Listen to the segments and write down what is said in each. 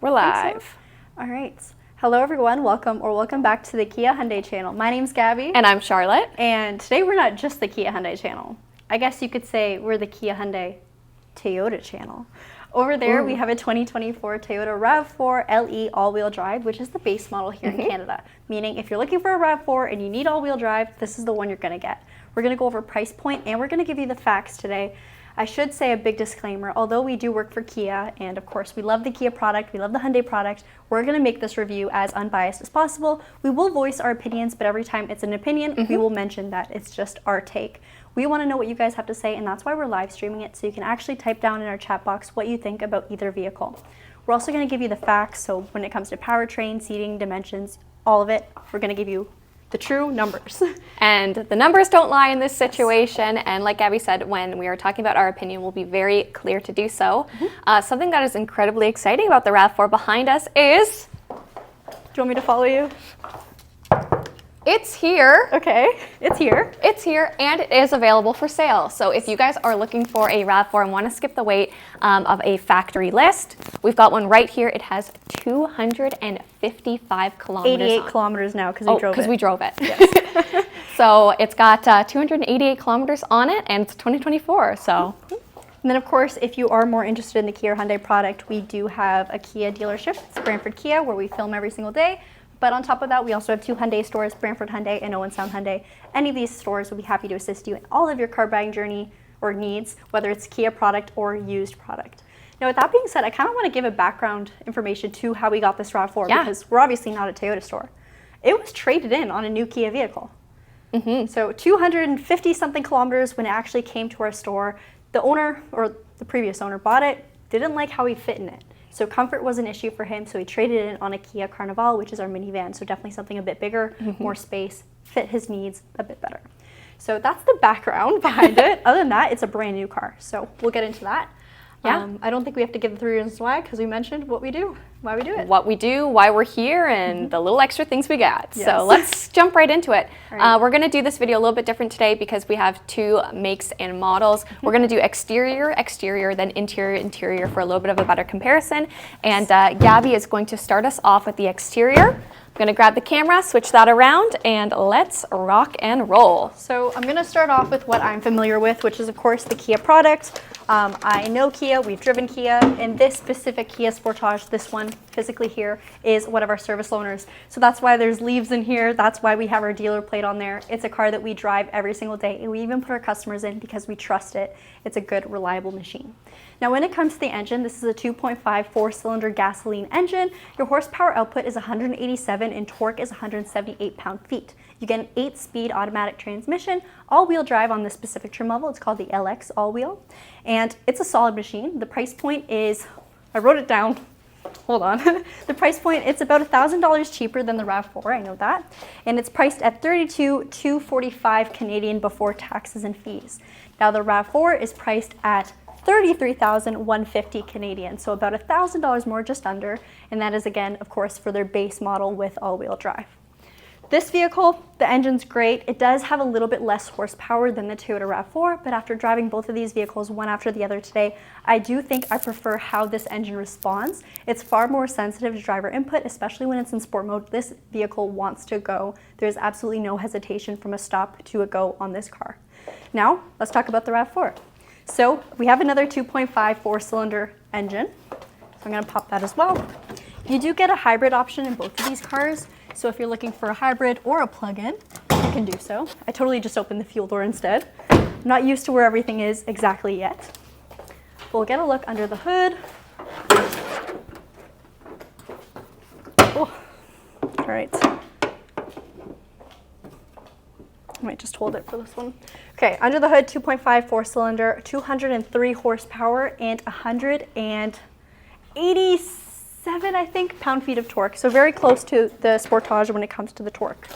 We're live. So. All right. Hello everyone, welcome back to the Kia Hyundai channel. My name's Gabi. And I'm Charlotte. And today we're not just the Kia Hyundai channel. I guess you could say we're the Kia Hyundai Toyota channel. Over there we have a 2024 Toyota RAV4 LE all-wheel drive, which is the base model here in Canada. Meaning if you're looking for a RAV4 and you need all-wheel drive, this is the one you're gonna get. We're gonna go over price point and we're gonna give you the facts today. I should say a big disclaimer, although we do work for Kia, and of course we love the Kia product, we love the Hyundai product, we're gonna make this review as unbiased as possible. We will voice our opinions, but every time it's an opinion, we will mention that it's just our take. We wanna know what you guys have to say, and that's why we're live streaming it, so you can actually type down in our chat box what you think about either vehicle. We're also gonna give you the facts, so when it comes to powertrain, seating, dimensions, all of it, we're gonna give you the true numbers. And the numbers don't lie in this situation. And like Gabi said, when we are talking about our opinion, we'll be very clear to do so. Something that is incredibly exciting about the RAV4 behind us is... Do you want me to follow you? It's here. Okay, it's here. It's here, and it is available for sale. So if you guys are looking for a RAV4 and want to skip the wait of a factory list, we've got one right here. It has 255 kilometers 88 kilometers now because we drove it. Because we drove it, yes. So it's got 288 kilometers on it, and it's 2024, so. And then of course, if you are more interested in the Kia Hyundai product, we do have a Kia dealership. It's Brantford Kia, where we film every single day. But on top of that, we also have 2 Hyundai stores, Brantford Hyundai and Owen Sound Hyundai. Any of these stores will be happy to assist you in all of your car buying journey or needs, whether it's Kia product or used product. Now, with that being said, I kind of want to give a background information to how we got this RAV4 because we're obviously not a Toyota store. It was traded in on a new Kia vehicle. So 250 something kilometers when it actually came to our store. The owner, or the previous owner, bought it, didn't like how he fit in it. So comfort was an issue for him, so he traded it in on a Kia Carnival, which is our minivan, so definitely something a bit bigger, more space, fit his needs a bit better. So that's the background behind it. Other than that, it's a brand new car, so we'll get into that. Yeah. I don't think we have to give the 3 reasons why, because we mentioned what we do, why we do it. What we do, why we're here, and the little extra things we got. Yes. So let's jump right into it. Right. We're gonna do this video a little bit different today because we have 2 makes and models. We're gonna do exterior, then interior for a little bit of a better comparison. And Gabi is going to start us off with the exterior. I'm gonna grab the camera, switch that around, and let's rock and roll. So I'm gonna start off with what I'm familiar with, which is of course the Kia product. I know Kia, we've driven Kia, and this specific Kia Sportage, this one physically here, is one of our service loaners. So that's why there's leaves in here, that's why we have our dealer plate on there. It's a car that we drive every single day, and we even put our customers in because we trust it. It's a good, reliable machine. Now when it comes to the engine, this is a 2.5 4-cylinder gasoline engine. Your horsepower output is 187 and torque is 178 pound-feet. You get an 8-speed automatic transmission, all-wheel drive on this specific trim level. It's called the LX all-wheel, and it's a solid machine. The price point is, I wrote it down, hold on. The price point, it's about $1,000 cheaper than the RAV4, I know that, and it's priced at $32,245 Canadian before taxes and fees. Now the RAV4 is priced at $33,150 Canadian, so about $1,000 more, just under, and that is again, of course, for their base model with all-wheel drive. This vehicle, the engine's great. It does have a little bit less horsepower than the Toyota RAV4, but after driving both of these vehicles one after the other today, I do think I prefer how this engine responds. It's far more sensitive to driver input, especially when it's in sport mode. This vehicle wants to go. There's absolutely no hesitation from a stop to a go on this car. Now, let's talk about the RAV4. So we have another 2.5 4-cylinder engine. So I'm gonna pop that as well. You do get a hybrid option in both of these cars. So if you're looking for a hybrid or a plug-in, you can do so. I totally just opened the fuel door instead. I'm not used to where everything is exactly yet. We'll get a look under the hood. Oh. All right. I might just hold it for this one. Okay, under the hood, 2.5 4-cylinder, 203 horsepower, and 187, I think, pound-feet of torque. So very close to the Sportage when it comes to the torque.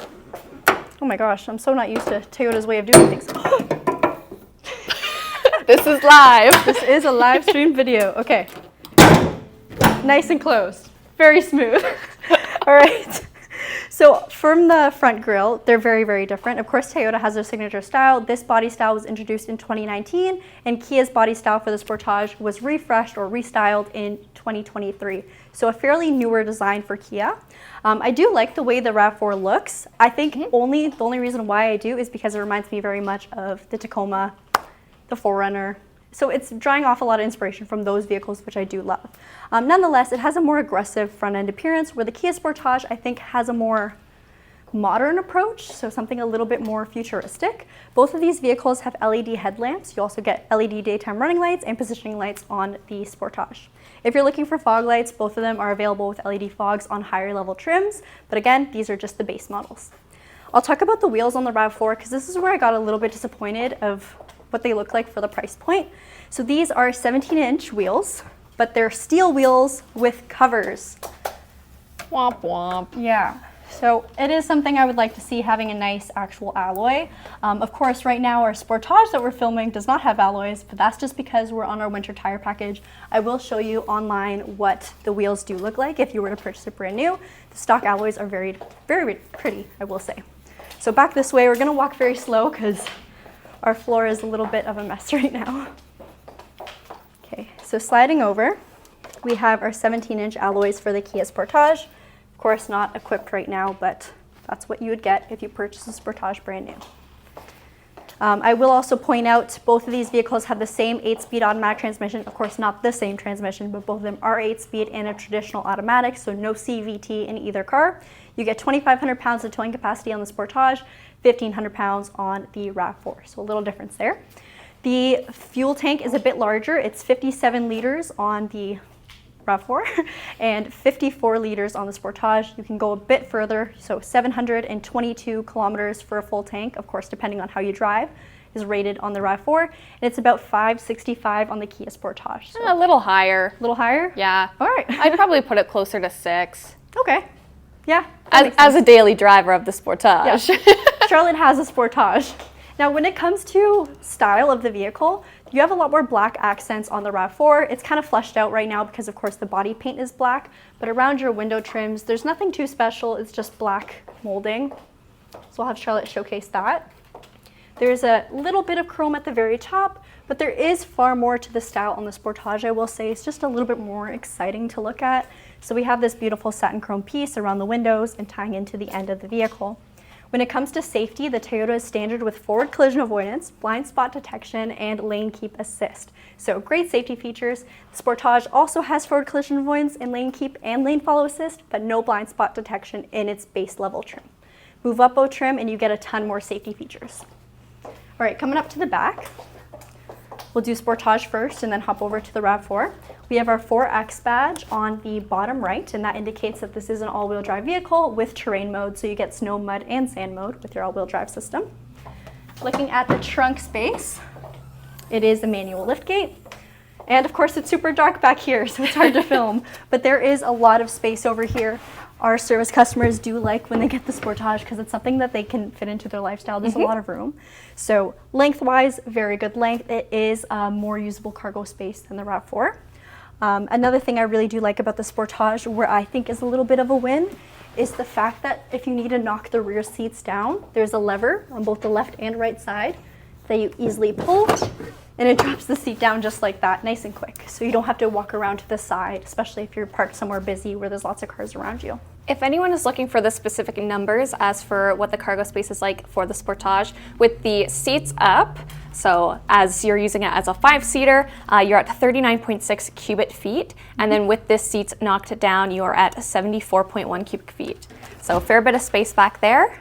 Oh my gosh, I'm so not used to Toyota's way of doing things. This is live. This is a live stream video. Okay. Nice and closed. Very smooth. All right. So from the front grille, they're very, very different. Of course, Toyota has their signature style. This body style was introduced in 2019, and Kia's body style for the Sportage was refreshed or restyled in 2023. So a fairly newer design for Kia. I do like the way the RAV4 looks. I think the only reason why I do is because it reminds me very much of the Tacoma, the 4Runner. So it's drawing off a lot of inspiration from those vehicles, which I do love. Nonetheless, it has a more aggressive front end appearance, where the Kia Sportage, I think, has a more modern approach, so something a little bit more futuristic. Both of these vehicles have LED headlamps. You also get LED daytime running lights and positioning lights on the Sportage. If you're looking for fog lights, both of them are available with LED fogs on higher level trims, but again, these are just the base models. I'll talk about the wheels on the RAV4 because this is where I got a little bit disappointed of what they look like for the price point. So these are 17-inch wheels, but they're steel wheels with covers. Womp womp. Yeah, so it is something I would like to see, having a nice actual alloy. Of course, right now our Sportage that we're filming does not have alloys, but that's just because we're on our winter tire package. I will show you online what the wheels do look like if you were to purchase it brand new. The stock alloys are very, very pretty, I will say. So back this way, we're gonna walk very slow because our floor is a little bit of a mess right now. Okay, so sliding over, we have our 17-inch alloys for the Kia Sportage. Of course, not equipped right now, but that's what you would get if you purchase a Sportage brand new. I will also point out both of these vehicles have the same 8-speed automatic transmission. Of course, not the same transmission, but both of them are 8-speed and a traditional automatic, so no CVT in either car. You get 2,500 pounds of towing capacity on the Sportage, 1,500 pounds on the RAV4, so a little difference there. The fuel tank is a bit larger. It's 57 liters on the RAV4 and 54 liters on the Sportage. You can go a bit further, so 722 kilometers for a full tank, of course, depending on how you drive, is rated on the RAV4, and it's about 565 on the Kia Sportage. So A little higher. a little higher? Yeah. All right. I'd probably put it closer to 6. Okay. Yeah. As a daily driver of the Sportage. Yeah. Charlotte has a Sportage. Now, when it comes to style of the vehicle, you have a lot more black accents on the RAV4. It's kind of fleshed out right now because, of course, the body paint is black, but around your window trims, there's nothing too special. It's just black molding. So I'll have Charlotte showcase that. There's a little bit of chrome at the very top, but there is far more to the style on the Sportage, I will say. It's just a little bit more exciting to look at. So we have this beautiful satin chrome piece around the windows and tying into the end of the vehicle. When it comes to safety, the Toyota is standard with forward collision avoidance, blind spot detection, and lane keep assist. So great safety features. The Sportage also has forward collision avoidance and lane keep and lane follow assist, but no blind spot detection in its base level trim. Move up trim and you get a ton more safety features. All right, coming up to the back, we'll do Sportage first and then hop over to the RAV4. We have our 4X badge on the bottom right, and that indicates that this is an all-wheel drive vehicle with terrain mode, so you get snow, mud, and sand mode with your all-wheel drive system. Looking at the trunk space, it is a manual liftgate. And of course, it's super dark back here, so it's hard to film, but there is a lot of space over here. Our service customers do like when they get the Sportage because it's something that they can fit into their lifestyle. There's a lot of room. So lengthwise, very good length. It is more usable cargo space than the RAV4. Another thing I really do like about the Sportage, where I think is a little bit of a win, is the fact that if you need to knock the rear seats down, there's a lever on both the left and right side that you easily pull, and it drops the seat down just like that, nice and quick. So you don't have to walk around to the side, especially if you're parked somewhere busy where there's lots of cars around you. If anyone is looking for the specific numbers as for what the cargo space is like for the Sportage, with the seats up, so as you're using it as a 5-seater, you're at 39.6 cubic feet, and then with this seats knocked down, you're at 74.1 cubic feet. So a fair bit of space back there.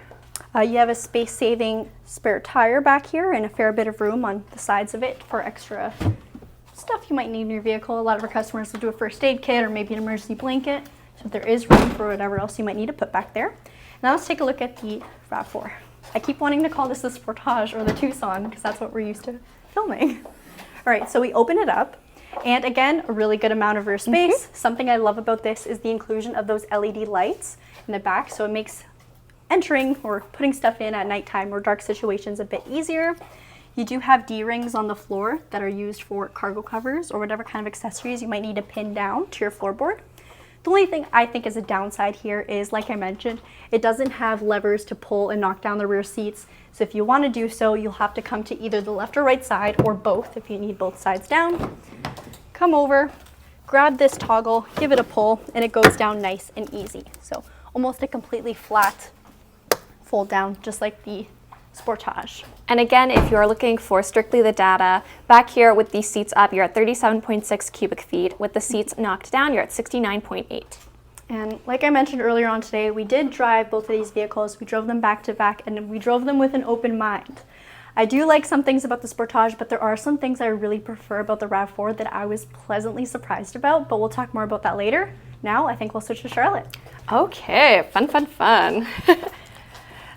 You have a space-saving spare tire back here and a fair bit of room on the sides of it for extra stuff you might need in your vehicle. A lot of our customers will do a first aid kit or maybe an emergency blanket, so there is room for whatever else you might need to put back there. Now let's take a look at the RAV4. I keep wanting to call this the Sportage or the Tucson because that's what we're used to filming. All right, so we open it up, and again, a really good amount of rear space. Something I love about this is the inclusion of those LED lights in the back, so it makes entering or putting stuff in at nighttime or dark situations a bit easier. You do have D-rings on the floor that are used for cargo covers or whatever kind of accessories you might need to pin down to your floorboard. The The only thing I think is a downside here is, like I mentioned, it doesn't have levers to pull and knock down the rear seats. So if you want to do so, you'll have to come to either the left or right side, or both if you need both sides down. Come over, grab this toggle, give it a pull, and it goes down nice and easy. So almost a completely flat fold down, just like the Sportage. And again, if you're looking for strictly the data, back here with these seats up, you're at 37.6 cubic feet. With the seats knocked down, you're at 69.8. And like I mentioned earlier on today, we did drive both of these vehicles. We drove them back to back, and we drove them with an open mind. I do like some things about the Sportage, but there are some things I really prefer about the RAV4 that I was pleasantly surprised about, but we'll talk more about that later. Now, I think we'll switch to Charlotte. Okay, fun.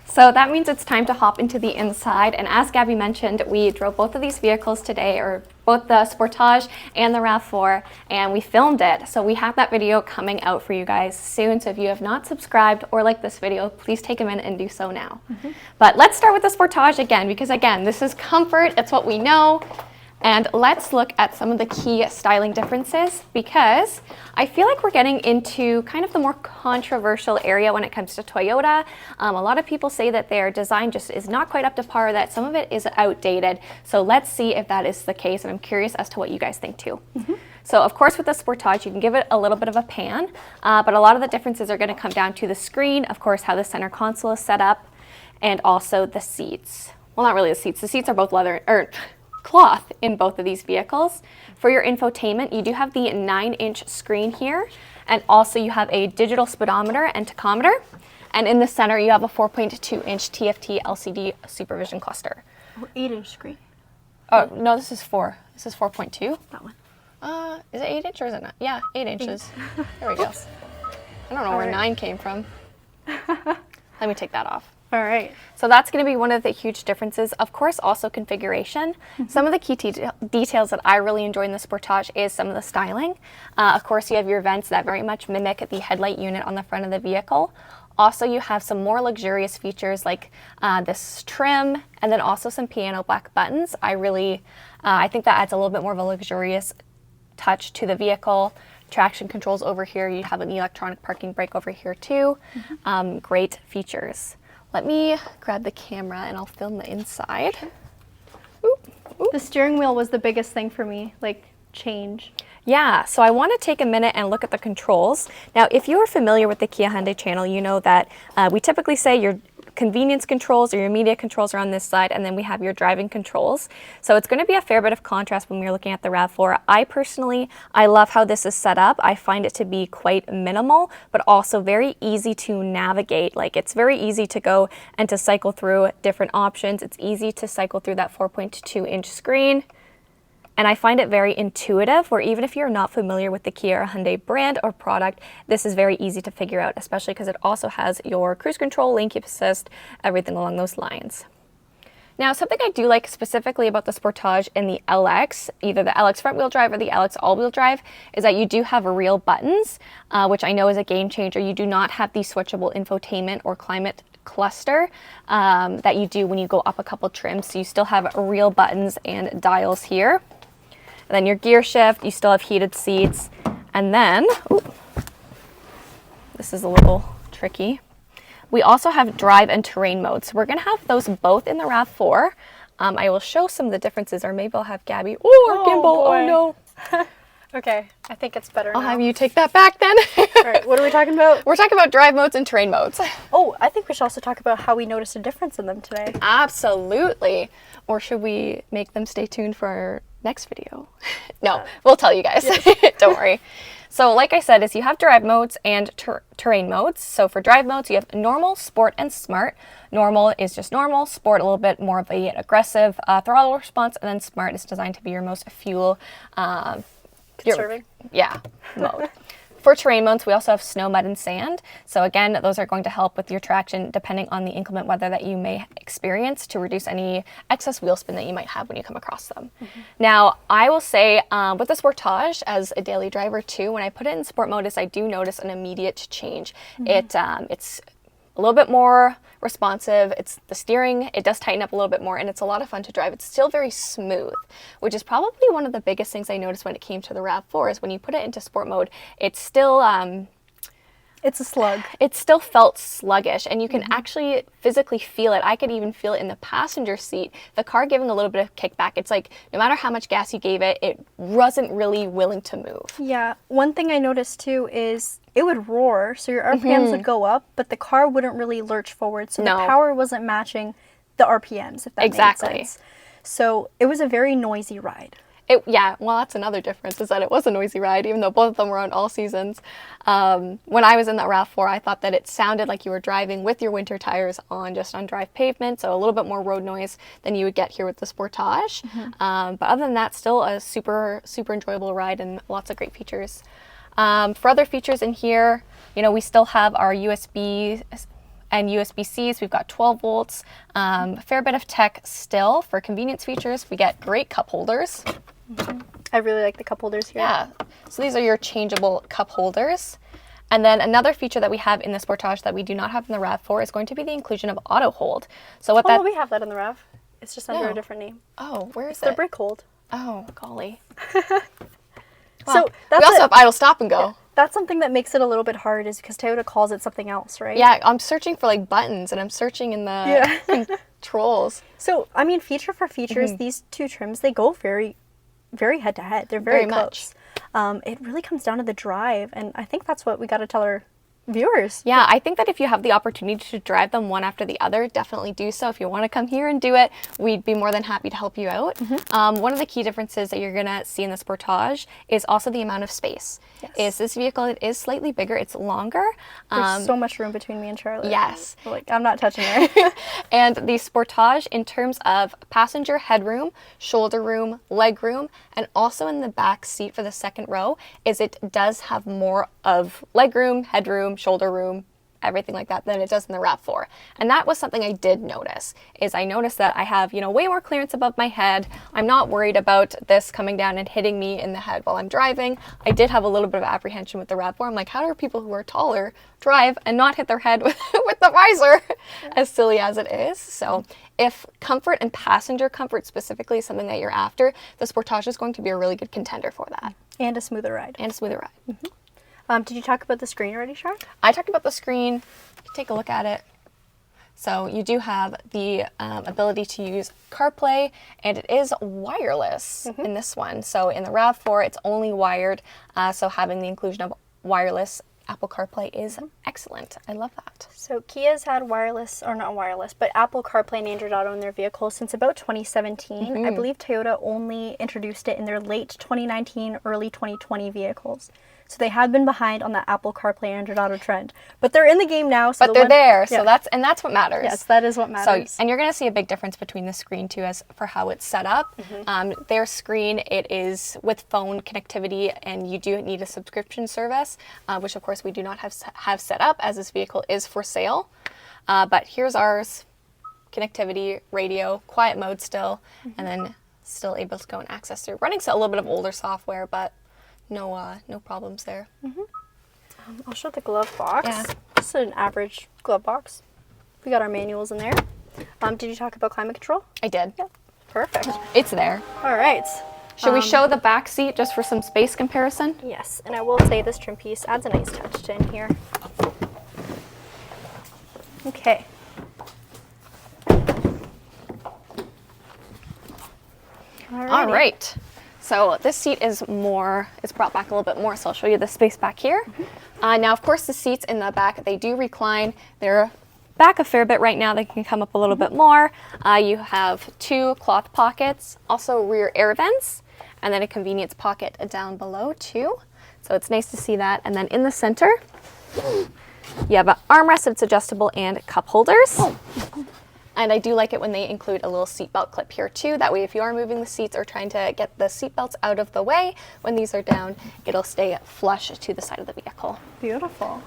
So that means it's time to hop into the inside, and as Gabby mentioned, we drove both of these vehicles today, or both the Sportage and the RAV4, and we filmed it. So we have that video coming out for you guys soon, so if you have not subscribed or liked this video, please take a minute and do so now. But let's start with the Sportage again, because again, this is comfort, it's what we know. And let's look at some of the key styling differences, because I feel like we're getting into kind of the more controversial area when it comes to Toyota. A lot of people say that their design just is not quite up to par, that some of it is outdated. So let's see if that is the case, and I'm curious as to what you guys think too. So of course with the Sportage, you can give it a little bit of a pan, but a lot of the differences are gonna come down to the screen, of course how the center console is set up, and also the seats. Well, not really the seats are both leather, or cloth in both of these vehicles. For your infotainment, you do have the 9-inch screen here, and also you have a digital speedometer and tachometer, and in the center you have a 4.2-inch TFT LCD supervision cluster. Oh, 8-inch screen. Oh, no, this is 4. This is 4.2. That one. Is it 8 inch or is it not? Yeah, 8 inches. There we go. I don't know where 9 came from. Let me take that off. All right. So that's going to be one of the huge differences. Of course, also configuration. Some of the key details that I really enjoy in the Sportage is some of the styling. Of course, you have your vents that very much mimic the headlight unit on the front of the vehicle. Also, you have some more luxurious features like this trim, and then also some piano black buttons. I think that adds a little bit more of a luxurious touch to the vehicle. Traction controls over here. You have an electronic parking brake over here too. Great features. Let me grab the camera and I'll film the inside. Oop, oop. The steering wheel was the biggest thing for me, like change. Yeah, so I want to take a minute and look at the controls. Now, if you are familiar with the Kia Hyundai channel, you know that we typically say your convenience controls or your media controls are on this side, and then we have your driving controls. So it's going to be a fair bit of contrast when we're looking at the RAV4. I love how this is set up. I find it to be quite minimal, but also very easy to navigate. Like, it's very easy to go and to cycle through different options. It's easy to cycle through that 4.2-inch screen. And I find it very intuitive, where even if you're not familiar with the Kia or Hyundai brand or product, this is very easy to figure out, especially because it also has your cruise control, lane keep assist, everything along those lines. Now, something I do like specifically about the Sportage and the LX, either the LX front wheel drive or the LX all wheel drive, is that you do have real buttons, which I know is a game changer. You do not have the switchable infotainment or climate cluster that you do when you go up a couple trims. So you still have real buttons and dials here. And then your gear shift, you still have heated seats. And then, this is a little tricky. We also have drive and terrain modes. We're gonna have those both in the RAV4. I will show some of the differences, or maybe I'll have Gabby, or gimbal, boy. oh no. Okay, I think it's better now. I'll have you take that back then. All right, what are we talking about? We're talking about drive modes and terrain modes. Oh, I think we should also talk about how we noticed a difference in them today. Absolutely. Or should we make them stay tuned for our next video? No, we'll tell you guys. Yes. Don't worry. So like I said, is you have drive modes and terrain modes. So for drive modes, you have normal, sport, and smart. Normal is just normal, sport a little bit more of an aggressive throttle response, and then smart is designed to be your most fuel conserving. Mode. For terrain modes, we also have snow, mud, and sand. So again, those are going to help with your traction depending on the inclement weather that you may experience to reduce any excess wheel spin that you might have when you come across them. Now, I will say with the Sportage as a daily driver too, when I put it in sport mode, I do notice an immediate change. It's a little bit more responsive. It's the steering, it does tighten up a little bit more, and it's a lot of fun to drive. It's still very smooth, which is probably one of the biggest things I noticed when it came to the RAV4 is when you put it into sport mode, it's still It's a slug. It still felt sluggish, and you can actually physically feel it. I could even feel it in the passenger seat. The car giving a little bit of kickback. It's like no matter how much gas you gave it, it wasn't really willing to move. Yeah. One thing I noticed too is it would roar, so your RPMs would go up, but the car wouldn't really lurch forward, so the power wasn't matching the RPMs, if that makes sense. So it was a very noisy ride. Yeah, well, that's another difference, is that it was a noisy ride, even though both of them were on all seasons. When I was in that RAV4, I thought that it sounded like you were driving with your winter tires on just on drive pavement, so a little bit more road noise than you would get here with the Sportage. But other than that, still a super, super enjoyable ride and lots of great features. For other features in here, you know, we still have our USB and USB-Cs. We've got 12 volts, a fair bit of tech still. For convenience features, we get great cup holders. I really like the cup holders here. Yeah, so these are your changeable cup holders. And then another feature that we have in the Sportage that we do not have in the RAV4 is going to be the inclusion of auto hold. So what we have that in the RAV. It's just under a different name. Oh, where is it? The brake hold. Oh, golly. So we also have idle stop and go. Yeah, that's something that makes it a little bit hard, is because Toyota calls it something else, right? Yeah, I'm searching for like buttons, and I'm searching in the controls. So, I mean, feature for features, these two trims, they go very, very head to head. They're very close. It really comes down to the drive, and I think that's what we got to tell our viewers. Yeah, I think that if you have the opportunity to drive them one after the other, definitely do so. If you want to come here and do it, we'd be more than happy to help you out. One of the key differences that you're going to see in the Sportage is also the amount of space. Is this vehicle, it is slightly bigger, it's longer. There's so much room between me and Charlotte. Yes. Like, I'm not touching her. And the Sportage, in terms of passenger headroom, shoulder room, leg room, and also in the back seat for the second row, is it does have more of leg room, headroom, shoulder room, everything like that than it does in the RAV4. And that was something I did notice, is I noticed that I have, you know, way more clearance above my head. I'm not worried about this coming down and hitting me in the head while I'm driving. I did have a little bit of apprehension with the RAV4. I'm like, how do people who are taller drive and not hit their head with the visor, as silly as it is? So if comfort and passenger comfort specifically is something that you're after, the Sportage is going to be a really good contender for that. And a smoother ride. And a smoother ride. Did you talk about the screen already, Char? I talked about the screen. Take a look at it. So you do have the ability to use CarPlay, and it is wireless in this one. So in the RAV4, it's only wired. So having the inclusion of wireless Apple CarPlay is excellent. I love that. So Kia's had wireless, or not wireless, but Apple CarPlay and Android Auto in their vehicles since about 2017. I believe Toyota only introduced it in their late 2019, early 2020 vehicles. So they have been behind on the Apple CarPlay and Android Auto trend. But they're in the game now. So but they're there, so that's what matters. Yes, that is what matters. So, and you're going to see a big difference between the screen too, as for how it's set up. Their screen, it is with phone connectivity, and you do need a subscription service, which of course we do not have set up, as this vehicle is for sale. But here's ours: connectivity, radio, quiet mode still, and then still able to go and access through. Running a little bit of older software, but no problems there. I'll show the glove box. Yeah. Just an average glove box. We got our manuals in there. Did you talk about climate control? I did. Yeah. Perfect. It's there. All right. Should we show the back seat just for some space comparison? Yes, and I will say this trim piece adds a nice touch to in here. Okay. All right. So this seat is brought back a little bit more, so I'll show you the space back here. Now, of course, the seats in the back, they do recline. They're back a fair bit right now. They can come up a little bit more. You have 2 cloth pockets, also rear air vents, and then a convenience pocket down below too. So it's nice to see that. And then in the center, you have an armrest that's adjustable and cup holders. And I do like it when they include a little seatbelt clip here too. That way, if you are moving the seats or trying to get the seatbelts out of the way, when these are down, it'll stay flush to the side of the vehicle. Beautiful.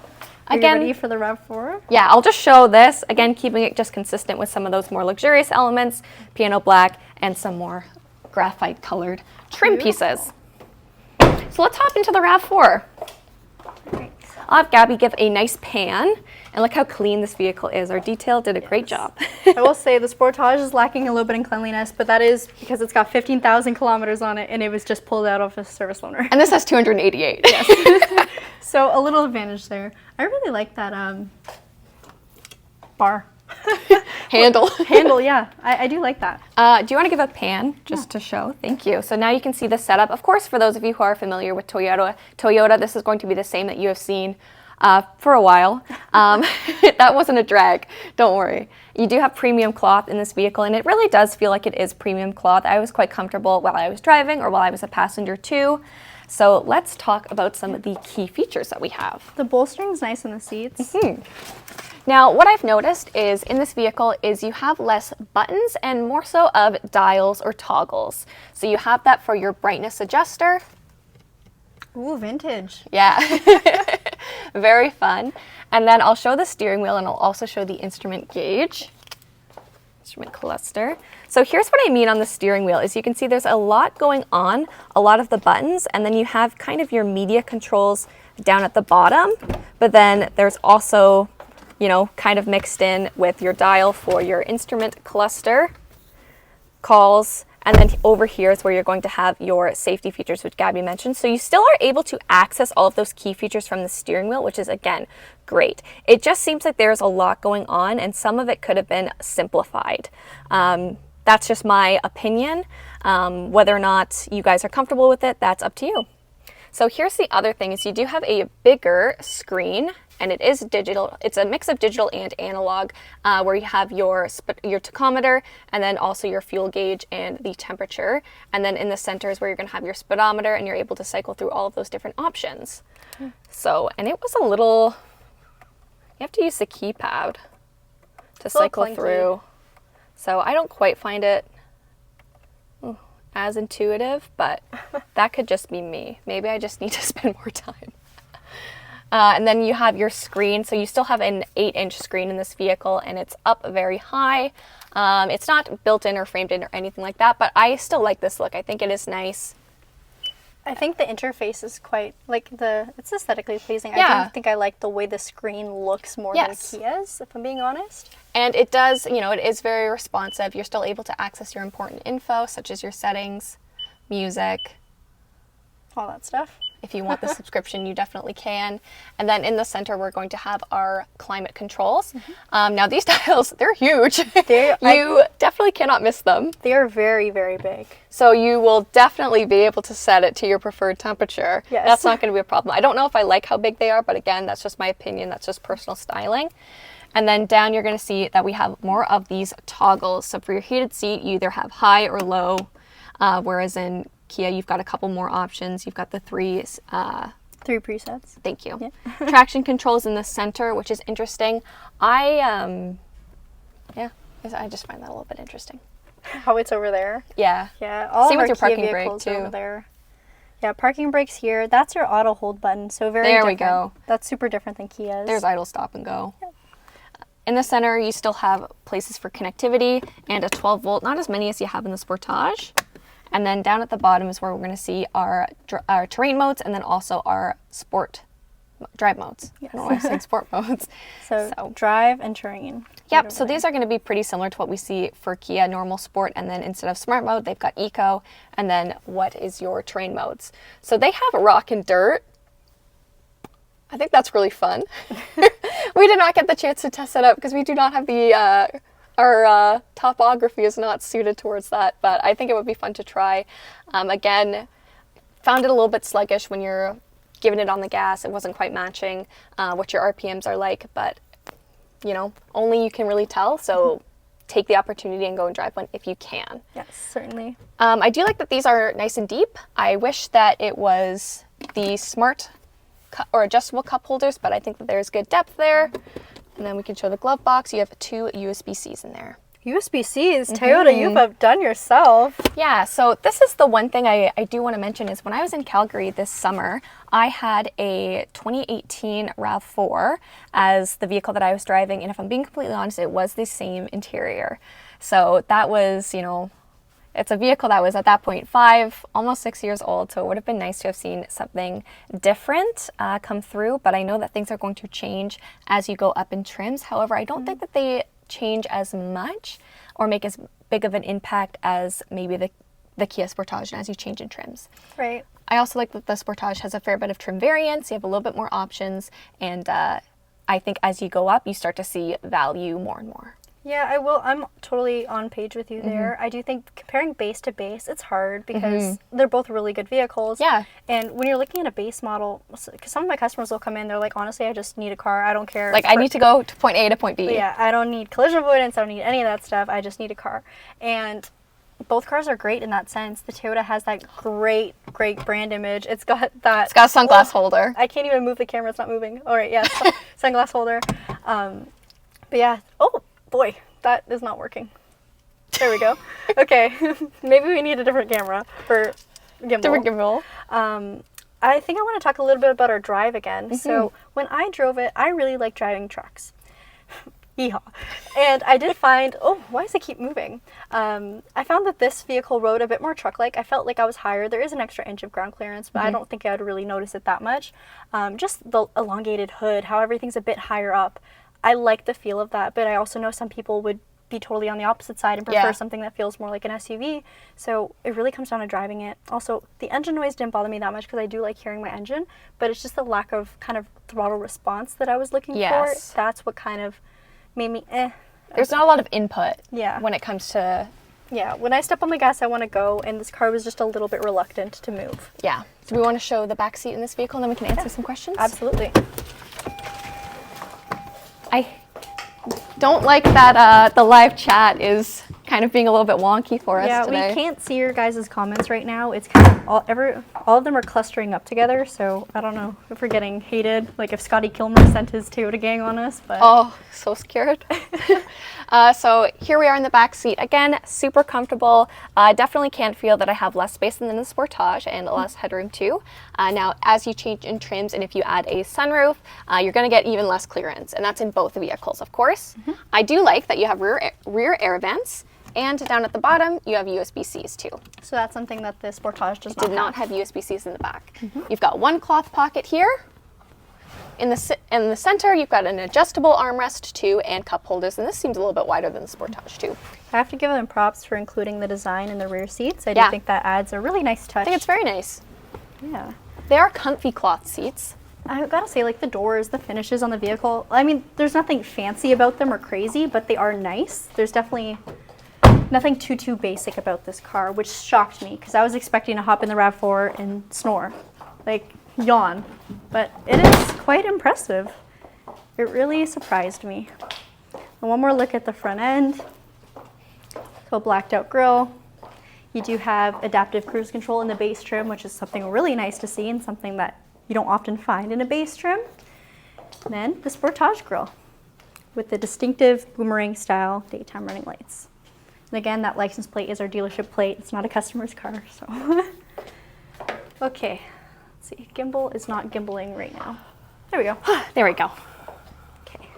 Again, are you ready for the RAV4? Yeah, I'll just show this. Again, keeping it just consistent with some of those more luxurious elements, piano black, and some more graphite colored trim pieces. So let's hop into the RAV4. Right. I'll have Gabi give a nice pan. And look how clean this vehicle is. Our detail did a great job. I will say the Sportage is lacking a little bit in cleanliness, but that is because it's got 15,000 kilometers on it and it was just pulled out of a service loaner. And this has 288. Yes. So a little advantage there. I really like that bar. Handle, yeah. I do like that. Do you want to give a pan just to show? Thank you. So now you can see the setup. Of course, for those of you who are familiar with Toyota, this is going to be the same that you have seen for a while. That wasn't a drag, don't worry. You do have premium cloth in this vehicle, and it really does feel like it is premium cloth. I was quite comfortable while I was driving or while I was a passenger too. So let's talk about some of the key features that we have. The bolstering's nice in the seats. Now, what I've noticed is in this vehicle is you have less buttons and more so of dials or toggles. So you have that for your brightness adjuster. Ooh, vintage. Yeah, very fun. And then I'll show the steering wheel and I'll also show the instrument gauge, instrument cluster. So here's what I mean on the steering wheel is you can see there's a lot going on, a lot of the buttons, and then you have kind of your media controls down at the bottom, but then there's also, you know, kind of mixed in with your dial for your instrument cluster, calls, and then over here is where you're going to have your safety features, which Gabi mentioned. So you still are able to access all of those key features from the steering wheel, which is, again, great. It just seems like there's a lot going on, and some of it could have been simplified. That's just my opinion. Whether or not you guys are comfortable with it, that's up to you. So here's the other thing is you do have a bigger screen, and it is digital. It's a mix of digital and analog, where you have your tachometer and then also your fuel gauge and the temperature. And then in the center is where you're gonna have your speedometer, and you're able to cycle through all of those different options. So, and it was a little, you have to use the keypad to cycle through. So I don't quite find it as intuitive, but that could just be me. Maybe I just need to spend more time. And then you have your screen. So you still have an 8-inch screen in this vehicle, and it's up very high. It's not built in or framed in or anything like that, but I still like this look. I think it is nice. I think the interface is quite, like, it's aesthetically pleasing. Yeah. I don't think I like the way the screen looks more than Kia's, if I'm being honest. And it does, you know, it is very responsive. You're still able to access your important info, such as your settings, music, all that stuff. If you want the subscription, you definitely can. And then in the center, we're going to have our climate controls. Now these dials, they're huge. You definitely cannot miss them. They are very, very big. So you will definitely be able to set it to your preferred temperature. Yes. That's not going to be a problem. I don't know if I like how big they are, but again, that's just my opinion. That's just personal styling. And then down, you're going to see that we have more of these toggles. So for your heated seat, you either have high or low, whereas in Kia, you've got a couple more options. You've got the three presets. Thank you. Yeah. Traction controls in the center, which is interesting. I just find that a little bit interesting. How it's over there. Yeah. Yeah. All Same of with our your Kia parking brake vehicles too. are over there. Yeah, parking brakes here. That's your auto hold button. So very There different. we go. That's super different than Kia's. There's idle, stop, and go. Yep. In the center, you still have places for connectivity and a 12-volt, not as many as you have in the Sportage. And then down at the bottom is where we're going to see our terrain modes and then also our sport drive modes. Yes. I don't know why I'm saying sport modes. So drive and terrain. Yep, so these are going to be pretty similar to what we see for Kia normal sport, and then instead of smart mode, they've got eco, and then what is your terrain modes. So they have rock and dirt. I think that's really fun. We did not get the chance to test that out because we do not have the our topography is not suited towards that, but I think it would be fun to try. Again, found it a little bit sluggish when you're giving it on the gas. It wasn't quite matching what your RPMs are like, but you know, only you can really tell. So take the opportunity and go and drive one if you can. Yes, certainly. I do like that these are nice and deep. I wish that it was the smart or adjustable cup holders, but I think that there's good depth there. And then we can show the glove box. You have 2 USB-Cs in there. USB-Cs? Toyota, you've outdone yourself. Yeah, so this is the one thing I do want to mention is when I was in Calgary this summer, I had a 2018 RAV4 as the vehicle that I was driving. And if I'm being completely honest, it was the same interior. So that was, you know, It's a vehicle that was at that point 5, almost 6 years old, so it would have been nice to have seen something different come through, but I know that things are going to change as you go up in trims. However, I don't think that they change as much or make as big of an impact as maybe the Kia Sportage as you change in trims. Right. I also like that the Sportage has a fair bit of trim variants. You have a little bit more options, and I think as you go up, you start to see value more and more. Yeah, I will. I'm totally on page with you there. I do think comparing base to base, it's hard because they're both really good vehicles. Yeah. And when you're looking at a base model, because some of my customers will come in, they're like, honestly, I just need a car. I don't care. Like, I need to go to point A to point B. Yeah, I don't need collision avoidance. I don't need any of that stuff. I just need a car. And both cars are great in that sense. The Toyota has that great brand image. It's got a sunglass holder. I can't even move the camera. It's not moving. All right, yeah, sunglass holder. But yeah. Oh, boy, that is not working. There we go. Okay, maybe we need a different camera for gimbal. Different gimbal. I think I want to talk a little bit about our drive again. So when I drove it, I really like driving trucks. Yeehaw. And I did find, oh, why does it keep moving? I found that this vehicle rode a bit more truck-like. I felt like I was higher. There is an extra inch of ground clearance, but I don't think I would really notice it that much. Just the elongated hood, how everything's a bit higher up. I like the feel of that, but I also know some people would be totally on the opposite side and prefer something that feels more like an SUV. So it really comes down to driving it. Also, the engine noise didn't bother me that much because I do like hearing my engine, but it's just the lack of kind of throttle response that I was looking for. That's what kind of made me There's not a lot of input Yeah. when it comes to... Yeah, when I step on the gas, I want to go, and this car was just a little bit reluctant to move. Yeah. Do we want to show the back seat in this vehicle, and then we can answer some questions? Absolutely. I don't like that the live chat is kind of being a little bit wonky for us today. We can't see your guys' comments right now. It's kind of all of them are clustering up together, so I don't know if we're getting hated, like if Scotty Kilmer sent his Toyota gang on us, but... Oh, so scared. So here we are in the back seat. Again, super comfortable. Definitely can't feel that I have less space than the Sportage and less headroom too. Now, as you change in trims and if you add a sunroof, you're going to get even less clearance, and that's in both vehicles, of course. I do like that you have rear air vents. And down at the bottom, you have USB-Cs too. So that's something that the Sportage does Did not have USB-Cs in the back. You've got one cloth pocket here. In the center, you've got an adjustable armrest too, and cup holders. And this seems a little bit wider than the Sportage too. I have to give them props for including the design in the rear seats. I do think that adds a really nice touch. I think it's very nice. Yeah. They are comfy cloth seats. I've got to say, like the doors, the finishes on the vehicle, I mean, there's nothing fancy about them or crazy, but they are nice. There's definitely nothing too basic about this car, which shocked me because I was expecting to hop in the RAV4 and snore, like yawn, but it is quite impressive. It really surprised me. And one more look at the front end. So blacked out grille. You do have adaptive cruise control in the base trim, which is something really nice to see and something that you don't often find in a base trim. And then the Sportage grille with the distinctive boomerang style daytime running lights. And again, that license plate is our dealership plate. It's not a customer's car, so. Okay, let's see. Gimbal is not gimbaling right now. There we go. There we go. Okay.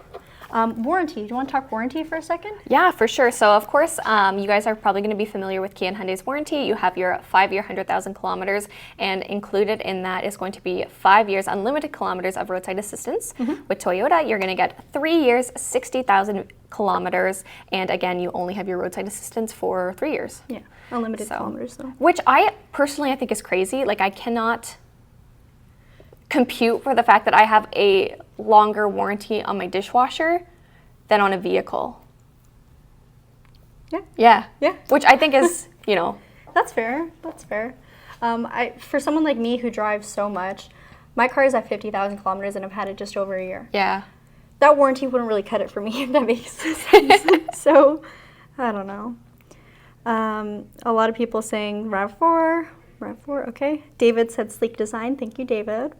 Warranty. Do you want to talk warranty for a second? Yeah, for sure. So of course, you guys are probably going to be familiar with Kia and Hyundai's warranty. You have your 5-year, 100,000 kilometers, and included in that is going to be 5 years, unlimited kilometers of roadside assistance. With Toyota, you're going to get 3 years, 60,000 kilometers, and again, you only have your roadside assistance for 3 years. Yeah, unlimited kilometers though. Which I think is crazy. Like, I cannot compute for the fact that I have a longer warranty on my dishwasher than on a vehicle. Yeah. Which I think is, you know. That's fair. That's fair. For someone like me who drives so much, my car is at 50,000 kilometers and I've had it just over a year. Yeah. That warranty wouldn't really cut it for me, if that makes sense. So, I don't know. A lot of people saying RAV4, okay. David said sleek design. Thank you, David.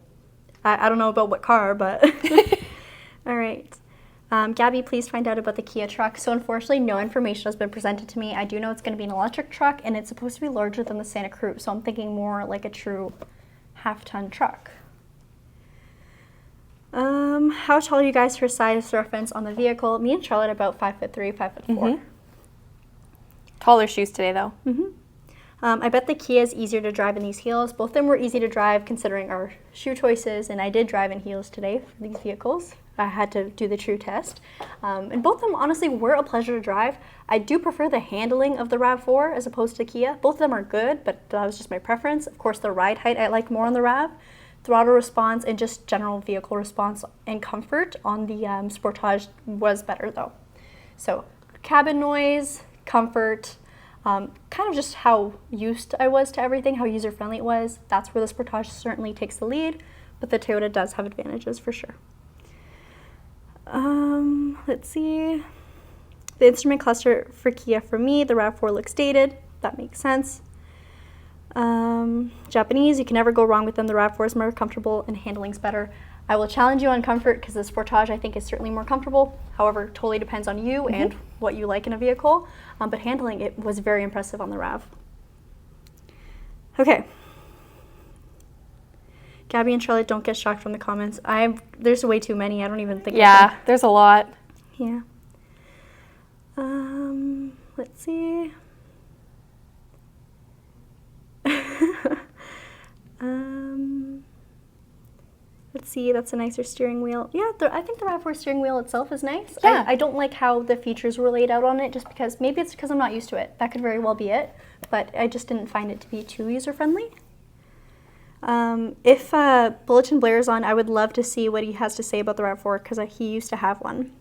I don't know about what car, but all right. Gabby, please find out about the Kia truck. So unfortunately, no information has been presented to me. I do know it's going to be an electric truck, and it's supposed to be larger than the Santa Cruz, so I'm thinking more like a true half-ton truck. How tall are you guys for size reference on the vehicle? Me and Charlotte about 5'3", 5'4". Taller shoes today, though. I bet the Kia is easier to drive in these heels. Both of them were easy to drive considering our shoe choices, and I did drive in heels today for these vehicles. I had to do the true test. And both of them honestly were a pleasure to drive. I do prefer the handling of the RAV4 as opposed to Kia. Both of them are good, but that was just my preference. Of course, the ride height I like more on the RAV. Throttle response and just general vehicle response and comfort on the Sportage was better though. So cabin noise, comfort, kind of just how used I was to everything, how user-friendly it was. That's where the Sportage certainly takes the lead, but the Toyota does have advantages for sure. Let's see. The instrument cluster for Kia for me, the RAV4 looks dated. That makes sense. Japanese, you can never go wrong with them. The RAV4 is more comfortable and handling's better. I will challenge you on comfort because the Sportage I think is certainly more comfortable. However, totally depends on you and what you like in a vehicle. But handling, it was very impressive on the RAV. Okay. Gabi and Charlotte, don't get shocked from the comments. There's way too many. I don't even think. Yeah, there's a lot. Yeah. Let's see. Let's see, that's a nicer steering wheel. Yeah, I think the RAV4 steering wheel itself is nice. Yeah. I don't like how the features were laid out on it just because, maybe it's because I'm not used to it. That could very well be it, but I just didn't find it to be too user-friendly. If Bulletin Blair is on, I would love to see what he has to say about the RAV4 because he used to have one.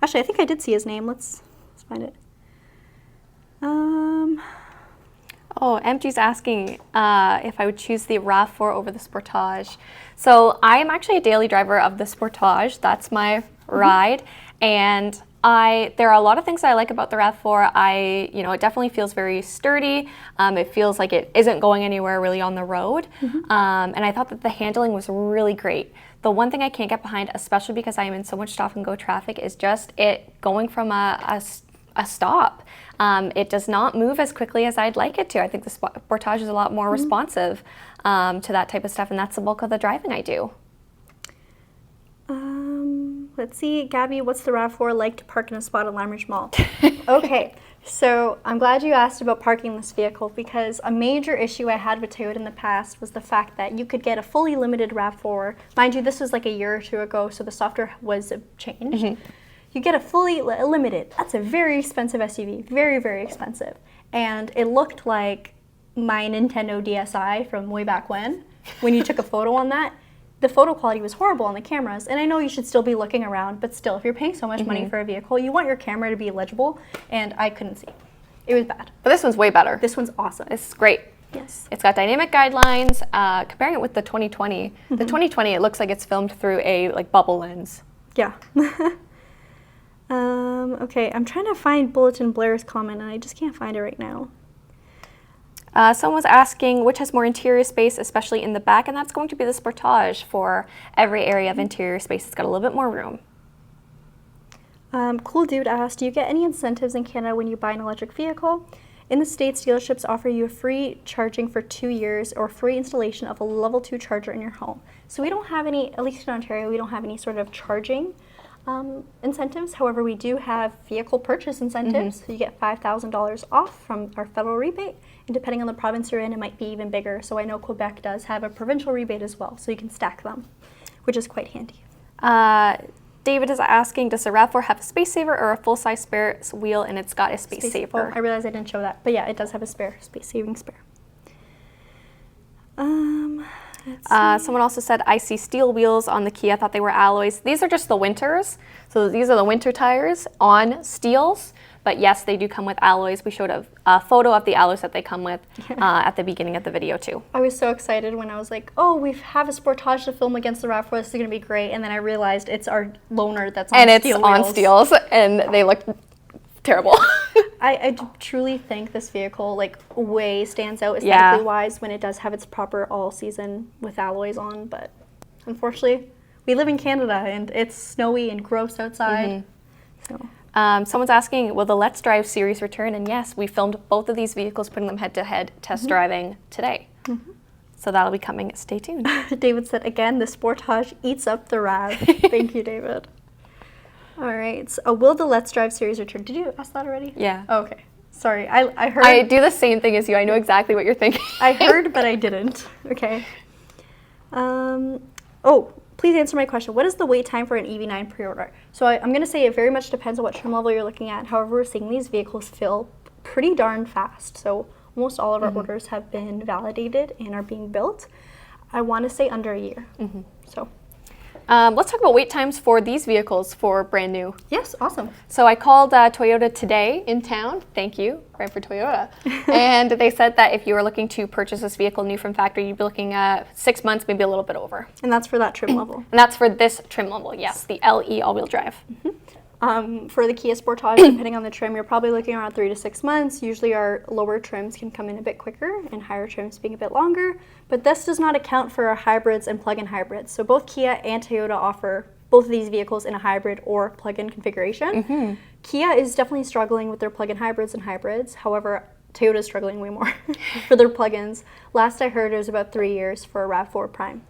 Actually, I think I did see his name. Let's find it. Oh, MG's asking if I would choose the RAV4 over the Sportage. So I am actually a daily driver of the Sportage. That's my ride. And there are a lot of things that I like about the RAV4. It definitely feels very sturdy. It feels like it isn't going anywhere really on the road. And I thought that the handling was really great. The one thing I can't get behind, especially because I am in so much stop and go traffic, is just it going from a stop. It does not move as quickly as I'd like it to. I think the Sportage is a lot more responsive to that type of stuff, and that's the bulk of the driving I do. Let's see, Gabi, what's the RAV4 like to park in a spot at Lime Ridge Mall? Okay, so I'm glad you asked about parking this vehicle because a major issue I had with Toyota in the past was the fact that you could get a fully limited RAV4. Mind you, this was like a year or two ago, so the software was changed. You get a fully limited. That's a very expensive SUV, very, very expensive. And it looked like my Nintendo DSi from way back when you took a photo on that. The photo quality was horrible on the cameras, and I know you should still be looking around, but still, if you're paying so much money for a vehicle, you want your camera to be legible, and I couldn't see. It was bad. But this one's way better. This one's awesome. It's great. Yes. It's got dynamic guidelines. Comparing it with the 2020, the 2020, it looks like it's filmed through a bubble lens. Yeah. Okay, I'm trying to find Bulletin Blair's comment, and I just can't find it right now. Someone was asking which has more interior space, especially in the back, and that's going to be the Sportage for every area of interior space. It's got a little bit more room. Cool Dude asked, do you get any incentives in Canada when you buy an electric vehicle? In the States, dealerships offer you free charging for 2 years or free installation of a level 2 charger in your home. So we don't have any, at least in Ontario, we don't have any sort of charging incentives. However, we do have vehicle purchase incentives. So you get $5,000 off from our federal rebate. And depending on the province you're in, it might be even bigger. So I know Quebec does have a provincial rebate as well. So you can stack them, which is quite handy. David is asking, does the RAV4 have a space saver or a full-size spare wheel, and it's got a space saver? Oh, I realized I didn't show that. But yeah, it does have a space-saving spare. Someone also said, I see steel wheels on the Kia. I thought they were alloys. These are just the winters. So these are the winter tires on steels. But yes, they do come with alloys. We showed a photo of the alloys that they come with at the beginning of the video too. I was so excited when I was like, oh, we have a Sportage to film against the RAV4. This is going to be great. And then I realized it's our loaner that's on steel wheels. And it's on steels, and they look terrible. I truly think this vehicle way stands out aesthetically wise when it does have its proper all season with alloys on, but unfortunately we live in Canada and it's snowy and gross outside. So. Someone's asking, will the Let's Drive series return? And yes, we filmed both of these vehicles, putting them head-to-head test driving today. So that'll be coming. Stay tuned. David said, again, the Sportage eats up the RAV. Thank you, David. All right. So, will the Let's Drive series return? Did you ask that already? Yeah. Oh, okay. Sorry, I heard. I do the same thing as you. I know exactly what you're thinking. I heard, but I didn't. Okay. Oh, please answer my question. What is the wait time for an EV9 pre-order? So I'm going to say it very much depends on what trim level you're looking at. However, we're seeing these vehicles fill pretty darn fast. So almost all of our orders have been validated and are being built. I want to say under a year. So. Let's talk about wait times for these vehicles for brand new. Yes, awesome. So I called Toyota today in town. Thank you, right for Toyota. And they said that if you were looking to purchase this vehicle new from factory, you'd be looking at 6 months, maybe a little bit over. And that's for that trim level. And that's for this trim level, yes, the LE all-wheel drive. For the Kia Sportage, depending on the trim, you're probably looking around 3 to 6 months. Usually our lower trims can come in a bit quicker and higher trims being a bit longer. But this does not account for our hybrids and plug-in hybrids. So both Kia and Toyota offer both of these vehicles in a hybrid or plug-in configuration. Kia is definitely struggling with their plug-in hybrids and hybrids. However, Toyota is struggling way more for their plug-ins. Last I heard, it was about 3 years for a RAV4 Prime,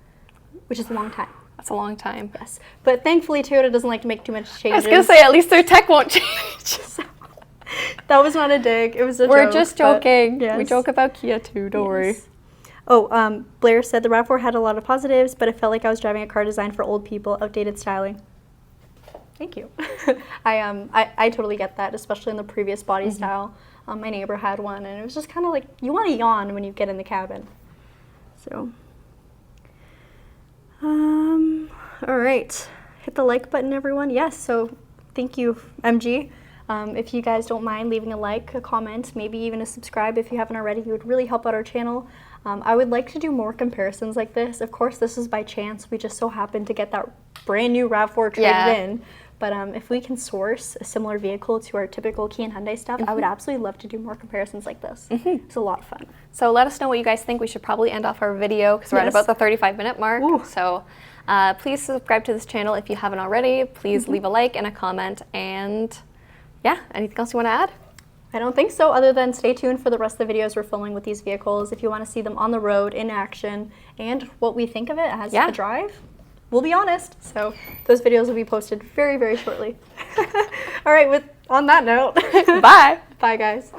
which is a long time. That's a long time. Yes, but thankfully Toyota doesn't like to make too much changes. I was going to say, at least their tech won't change. So, that was not a dig, it was a joke. We're just joking. Yes. We joke about Kia too, don't worry. Oh, Blair said the RAV4 had a lot of positives, but it felt like I was driving a car designed for old people, outdated styling. Thank you. I totally get that, especially in the previous body style. My neighbor had one, and it was just kind of like, you want to yawn when you get in the cabin. So, all right. Hit the like button, everyone. Yes, so thank you, MG. If you guys don't mind leaving a like, a comment, maybe even a subscribe if you haven't already, it would really help out our channel. I would like to do more comparisons like this. Of course, this is by chance. We just so happened to get that brand new RAV4 traded in. But if we can source a similar vehicle to our typical Kia and Hyundai stuff, I would absolutely love to do more comparisons like this. It's a lot of fun. So let us know what you guys think. We should probably end off our video because we're at about the 35-minute mark. Ooh. So please subscribe to this channel if you haven't already. Please leave a like and a comment. And yeah, anything else you want to add? I don't think so, other than stay tuned for the rest of the videos we're filming with these vehicles. If you want to see them on the road, in action, and what we think of it as a drive, we'll be honest. So those videos will be posted very, very shortly. All right, on that note, bye. Bye, guys.